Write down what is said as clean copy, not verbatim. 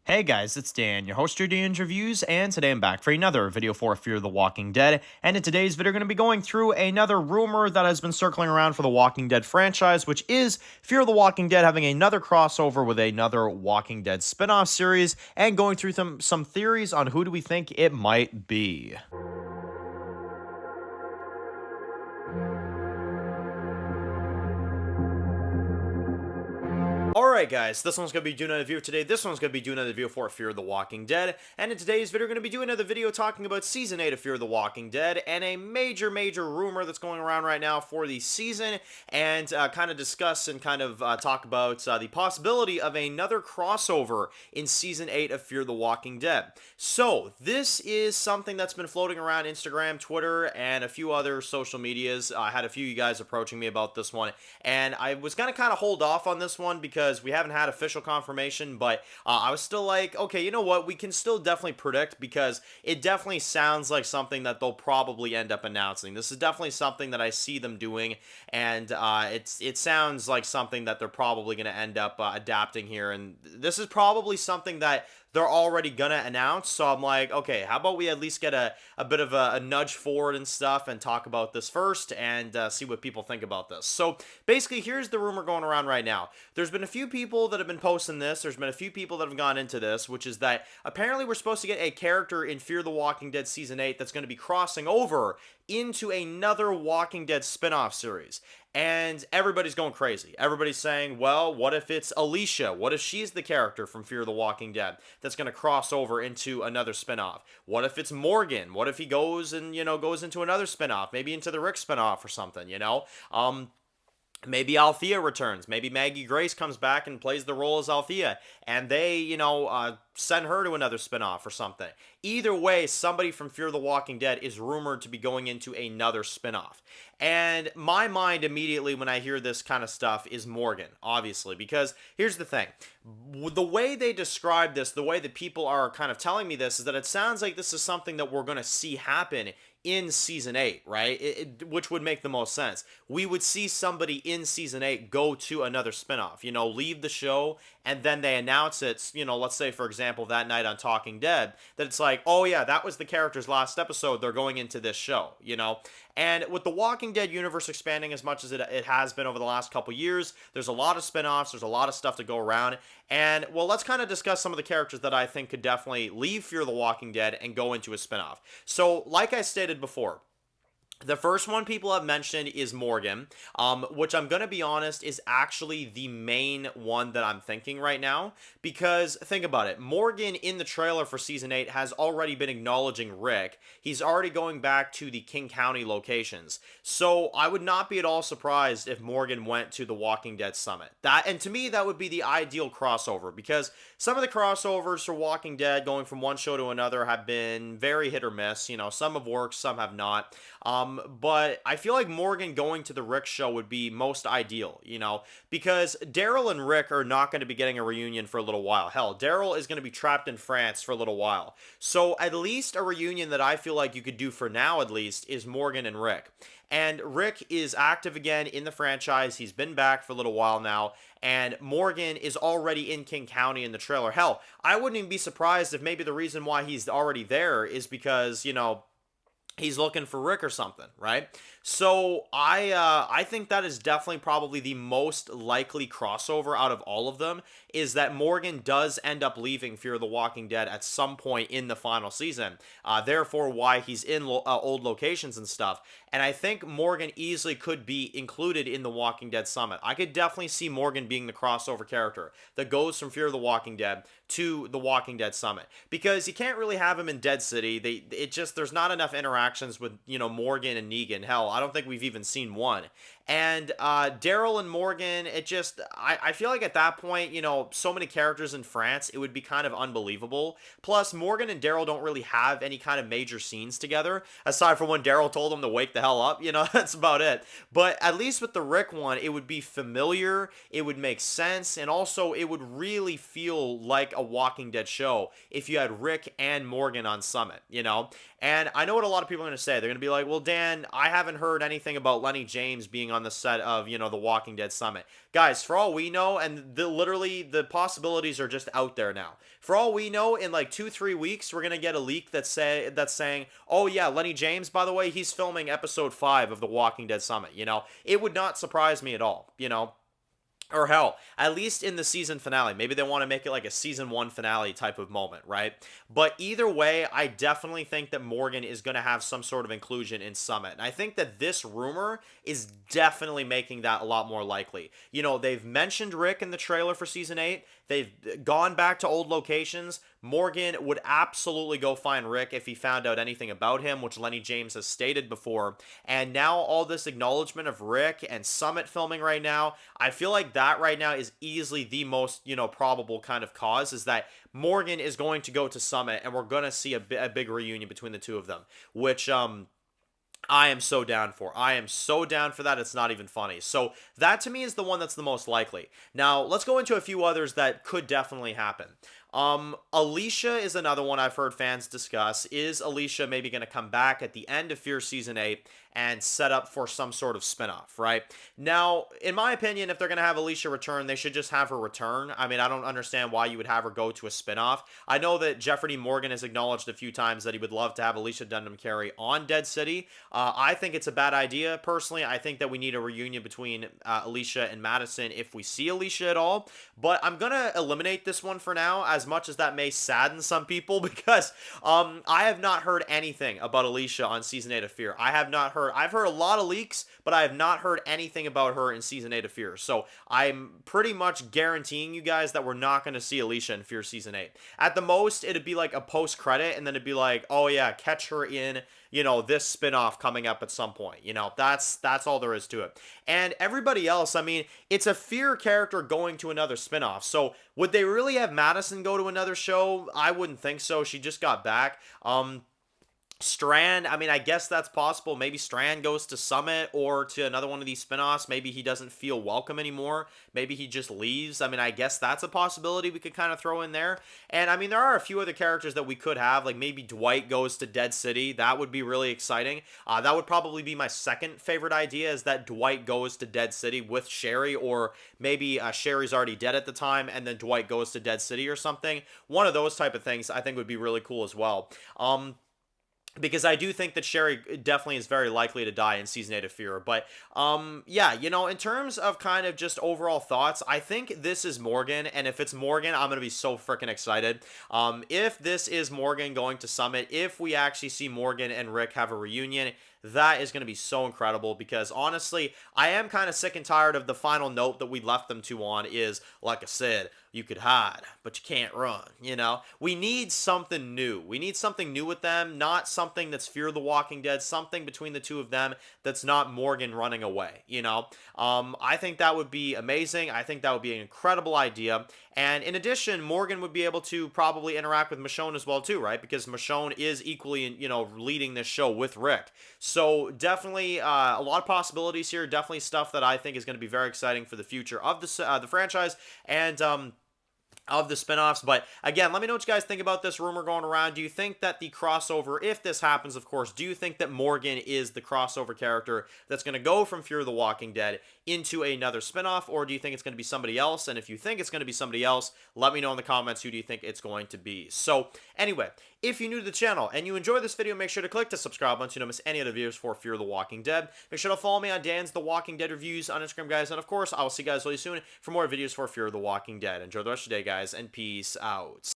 Hey guys, it's Dan, your host of your Dan's Reviews, and today I'm back for another video for Fear the Walking Dead. And in today's video, we're going to be going through another rumor that has been circling around for the Walking Dead franchise, which is Fear the Walking Dead having another crossover with another Walking Dead spin-off series, and going through some theories on who do we think it might be. Alright guys, this one's going to be doing another video today. This one's going to be doing another video for Fear the Walking Dead. And in today's video, we're going to be doing another video talking about Season 8 of Fear the Walking Dead and a major rumor that's going around right now for the season, and kind of discuss and talk about the possibility of another crossover in Season 8 of Fear the Walking Dead. So, this is something that's been floating around Instagram, Twitter, and a few other social medias. I had a few of you guys approaching me about this one, and I was going to kind of hold off on this one because we haven't had official confirmation, but I was still like, okay, you know what, we can still definitely predict, because it definitely sounds like something that they'll probably end up announcing. This is definitely something that I see them doing, and it sounds like something that they're probably going to end up adapting here, and this is probably something that they're already gonna announce. So I'm like, okay, how about we at least get a bit of a nudge forward and stuff and talk about this first, and see what people think about this. So basically, here's the rumor going around right now. There's been a few people that have been posting this. There's been a few people that have gone into this, which is that apparently we're supposed to get a character in Fear the Walking Dead Season 8 that's going to be crossing over into another Walking Dead spin-off series. And everybody's going crazy. Everybody's saying, well, what if it's Alicia? What if she's the character from Fear the Walking Dead that's going to cross over into another spinoff? What if it's Morgan? What if he goes and, goes into another spinoff, maybe into the Rick spinoff or something? Maybe Althea returns. Maybe Maggie Grace comes back and plays the role as Althea, and they, send her to another spinoff or something. Either way, somebody from Fear the Walking Dead is rumored to be going into another spinoff. And my mind immediately when I hear this kind of stuff is Morgan, obviously, because here's the thing. The way they describe this, the way that people are kind of telling me this, is that it sounds like this is something that we're going to see happen in Season 8, right? Which would make the most sense. We would see somebody in Season 8 go to another spinoff, leave the show, and then they announce it, let's say, for example, that night on Talking Dead, that it's like, oh yeah, that was the character's last episode, they're going into this show. And with the Walking Dead universe expanding as much as it has been over the last couple years, there's a lot of spin-offs, there's a lot of stuff to go around, and, well, let's kind of discuss some of the characters that I think could definitely leave Fear the Walking Dead and go into a spin-off. So, like I stated before, the first one people have mentioned is Morgan, which I'm going to be honest is actually the main one that I'm thinking right now, because think about it. Morgan in the trailer for Season 8 has already been acknowledging Rick. He's already going back to the King County locations. So I would not be at all surprised if Morgan went to the Walking Dead Summit. And to me, that would be the ideal crossover, because some of the crossovers for Walking Dead going from one show to another have been very hit or miss. Some have worked, some have not. But I feel like Morgan going to the Rick show would be most ideal, because Daryl and Rick are not going to be getting a reunion for a little while. Hell, Daryl is going to be trapped in France for a little while. So at least a reunion that I feel like you could do for now, at least, is Morgan and Rick. And Rick is active again in the franchise. He's been back for a little while now. And Morgan is already in King County in the trailer. Hell, I wouldn't even be surprised if maybe the reason why he's already there is because, he's looking for Rick or something, right? So I think that is definitely probably the most likely crossover out of all of them, is that Morgan does end up leaving Fear the Walking Dead at some point in the final season. Therefore, why he's in old locations and stuff. And I think Morgan easily could be included in the Walking Dead Summit. I could definitely see Morgan being the crossover character that goes from Fear the Walking Dead to the Walking Dead Summit, because you can't really have him in Dead City. There's not enough interactions with Morgan and Negan. Hell, I don't think we've even seen one. And Daryl and Morgan, I feel like at that point, so many characters in France, it would be kind of unbelievable. Plus, Morgan and Daryl don't really have any kind of major scenes together, aside from when Daryl told him to wake the hell up. That's about it. But at least with the Rick one, it would be familiar, it would make sense, and also it would really feel like a Walking Dead show if you had Rick and Morgan on Summit. And I know what a lot of people are going to say. They're going to be like, well, Dan, I haven't heard anything about Lenny James being on the set of, you know, The Walking Dead Summit. Guys, for all we know, and literally the possibilities are just out there now. For all we know, in like 2-3 weeks, we're gonna get a leak that's saying, oh yeah, Lenny James, by the way, he's filming episode 5 of The Walking Dead Summit. You know, it would not surprise me at all. You know. Or hell, at least in the season finale. Maybe they want to make it like a season 1 finale type of moment, right? But either way, I definitely think that Morgan is going to have some sort of inclusion in Summit. And I think that this rumor is definitely making that a lot more likely. You know, they've mentioned Rick in the trailer for season 8. They've gone back to old locations. Morgan would absolutely go find Rick if he found out anything about him, which Lenny James has stated before. And now all this acknowledgement of Rick and Summit filming right now, I feel like that right now is easily the most, you know, probable kind of cause, is that Morgan is going to go to Summit and we're going to see a big reunion between the two of them, which I am so down for. I am so down for that. It's not even funny. So that to me is the one that's the most likely. Now, let's go into a few others that could definitely happen. Alicia is another one I've heard fans discuss. Is Alicia maybe going to come back at the end of Fear Season 8 and set up for some sort of spinoff, right? Now, in my opinion, if they're going to have Alicia return, they should just have her return. I mean, I don't understand why you would have her go to a spinoff. I know that Jeffrey D. Morgan has acknowledged a few times that he would love to have Alicia Dundham-Carey on Dead City. I think it's a bad idea, personally. I think that we need a reunion between Alicia and Madison if we see Alicia at all. But I'm going to eliminate this one for now, as much as that may sadden some people, because I have not heard anything about Alicia on Season 8 of Fear. I've heard a lot of leaks, but I have not heard anything about her in Season 8 of Fear. So I'm pretty much guaranteeing you guys that we're not going to see Alicia in Fear Season 8. At the most, it'd be like a post-credit, and then it'd be like, oh yeah, catch her in, you know, this spinoff coming up at some point. You know, that's all there is to it. And everybody else, I mean, it's a Fear character going to another spinoff. So would they really have Madison go to another show? I wouldn't think so. She just got back. Strand, I mean, I guess that's possible. Maybe Strand goes to Summit or to another one of these spinoffs. Maybe he doesn't feel welcome anymore. Maybe he just leaves. I mean, I guess that's a possibility we could kind of throw in there. And I mean, there are a few other characters that we could have, like maybe Dwight goes to Dead City. That would be really exciting. That would probably be my second favorite idea, is that Dwight goes to Dead City with Sherry, or maybe Sherry's already dead at the time and then Dwight goes to Dead City or something. One of those type of things I think would be really cool as well. Because I do think that Sherry definitely is very likely to die in Season 8 of Fear. But, yeah, you know, in terms of kind of just overall thoughts, I think this is Morgan. And if it's Morgan, I'm going to be so freaking excited. If this is Morgan going to Summit, if we actually see Morgan and Rick have a reunion, that is going to be so incredible, because honestly, I am kind of sick and tired of the final note that we left them to on is, like I said, you could hide, but you can't run, you know? We need something new. We need something new with them, not something that's Fear the Walking Dead, something between the two of them that's not Morgan running away, you know? I think that would be amazing. I think that would be an incredible idea. And in addition, Morgan would be able to probably interact with Michonne as well too, right? Because Michonne is equally, you know, leading this show with Rick. So definitely a lot of possibilities here. Definitely stuff that I think is going to be very exciting for the future of the franchise and of the spinoffs. But again, let me know what you guys think about this rumor going around. Do you think that the crossover, if this happens, of course, do you think that Morgan is the crossover character that's going to go from Fear the Walking Dead into another spinoff, or do you think it's going to be somebody else? And if you think it's going to be somebody else, let me know in the comments who do you think it's going to be. So anyway, if you're new to the channel and you enjoy this video, make sure to click the subscribe button so you don't miss any other videos for Fear the Walking Dead. Make sure to follow me on Dan's The Walking Dead Reviews on Instagram, guys. And of course, I will see you guys really soon for more videos for Fear the Walking Dead. Enjoy the rest of your day, guys, and peace out.